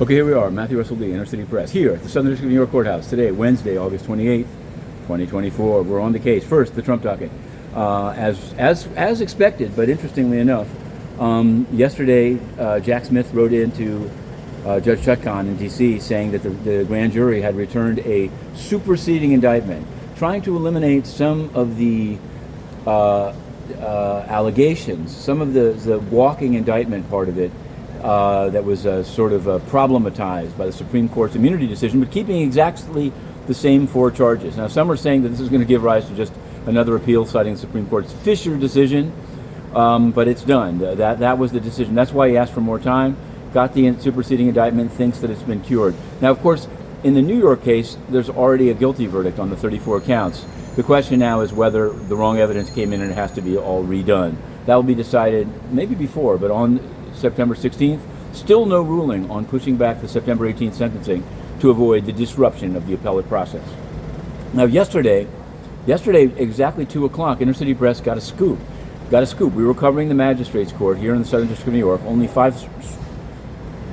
Okay, here we are, Matthew Russell Lee, Inner City Press, here at the Southern District of New York Courthouse today, Wednesday, August 28th, 2024. We're on the case. First, the Trump docket. As expected, but interestingly enough, yesterday Jack Smith wrote into Judge Chutkan in D.C. saying that the grand jury had returned a superseding indictment, trying to eliminate some of the allegations, some of the walking indictment part of it, that was sort of problematized by the Supreme Court's immunity decision, but keeping exactly the same four charges. Now, some are saying that this is going to give rise to just another appeal citing the Supreme Court's Fischer decision, but it's done. That was the decision. That's why he asked for more time, got the superseding indictment, thinks that it's been cured. Now, of course, in the New York case, there's already a guilty verdict on the 34 counts. The question now is whether the wrong evidence came in and it has to be all redone. That will be decided maybe before, but on September 16th, still no ruling on pushing back the September 18th sentencing to avoid the disruption of the appellate process. Now, yesterday, exactly 2 o'clock, Inner City Press got a scoop. We were covering the Magistrates Court here in the Southern District of New York, only 5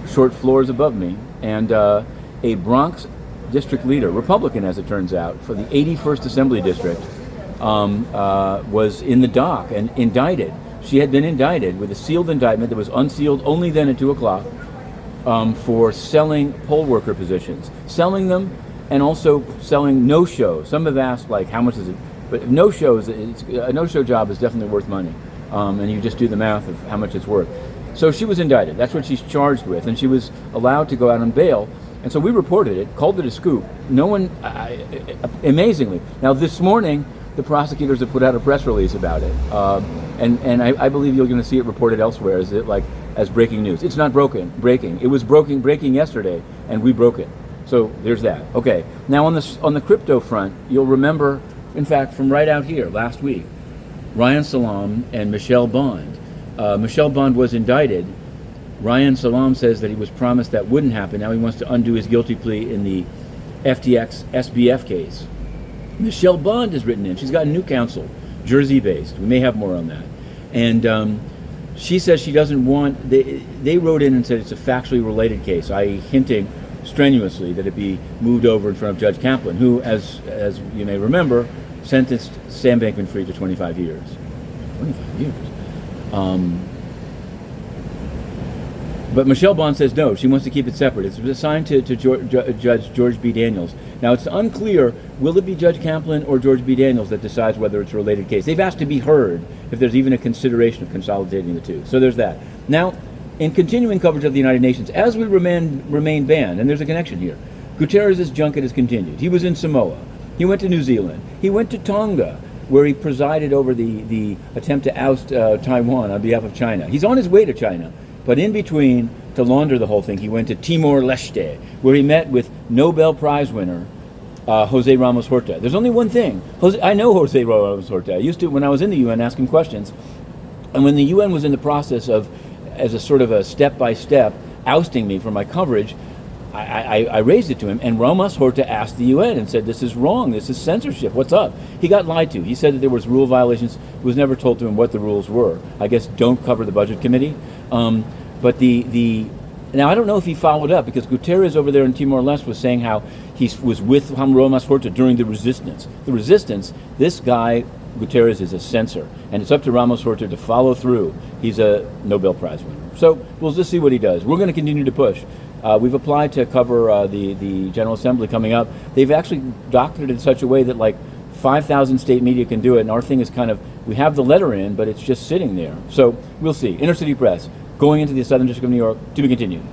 short floors above me, and a Bronx district leader, Republican as it turns out, for the 81st Assembly District, was in the dock and indicted. She had been indicted with a sealed indictment that was unsealed only then at 2 o'clock for selling poll worker positions, selling them and also selling no-shows. Some have asked, like, how much is it? But no-shows, a no-show job is definitely worth money, and you just do the math of how much it's worth. So she was indicted. That's what she's charged with, and she was allowed to go out on bail. And so we reported it, called it a scoop. No one, amazingly. Now, this morning, the prosecutors have put out a press release about it, and I believe you're going to see it reported elsewhere as breaking news. It's not breaking. It was breaking yesterday, and we broke it. So there's that. Okay. Now on the crypto front, you'll remember, in fact, from right out here last week, Ryan Salame and Michelle Bond. Michelle Bond was indicted. Ryan Salame says that he was promised that wouldn't happen. Now he wants to undo his guilty plea in the FTX SBF case. Michelle Bond is written in. She's got a new counsel, Jersey-based. We may have more on that. And she says she doesn't want. They wrote in and said it's a factually related case, i.e. hinting strenuously that it be moved over in front of Judge Kaplan, who, as you may remember, sentenced Sam Bankman-Fried to 25 years. 25 years. But Michelle Bond says no, she wants to keep it separate. It's assigned to Judge George B. Daniels. Now, it's unclear, will it be Judge Kaplan or George B. Daniels that decides whether it's a related case? They've asked to be heard if there's even a consideration of consolidating the two. So there's that. Now, in continuing coverage of the United Nations, as we remain banned, and there's a connection here, Guterres' junket has continued. He was in Samoa. He went to New Zealand. He went to Tonga, where he presided over the attempt to oust Taiwan on behalf of China. He's on his way to China. But in between, to launder the whole thing, he went to Timor-Leste, where he met with Nobel Prize winner Jose Ramos Horta. There's only one thing. I know Jose Ramos Horta. I used to, when I was in the UN, ask him questions. And when the UN was in the process of, as a sort of a step-by-step, ousting me from my coverage, I raised it to him, and Ramos Horta asked the UN and said, this is wrong, this is censorship, what's up? He got lied to. He said that there was rule violations. It was never told to him what the rules were. I guess don't cover the budget committee. But now I don't know if he followed up, because Guterres over there in Timor-Leste was saying how he was with Ramos Horta during the resistance. The resistance, this guy, Guterres, is a censor, and it's up to Ramos Horta to follow through. He's a Nobel Prize winner. So we'll just see what he does. We're going to continue to push. We've applied to cover the General Assembly coming up. They've actually doctored it in such a way that like 5,000 state media can do it, and our thing is kind of, we have the letter in, but it's just sitting there. So we'll see. Inner City Press, going into the Southern District of New York, to be continued.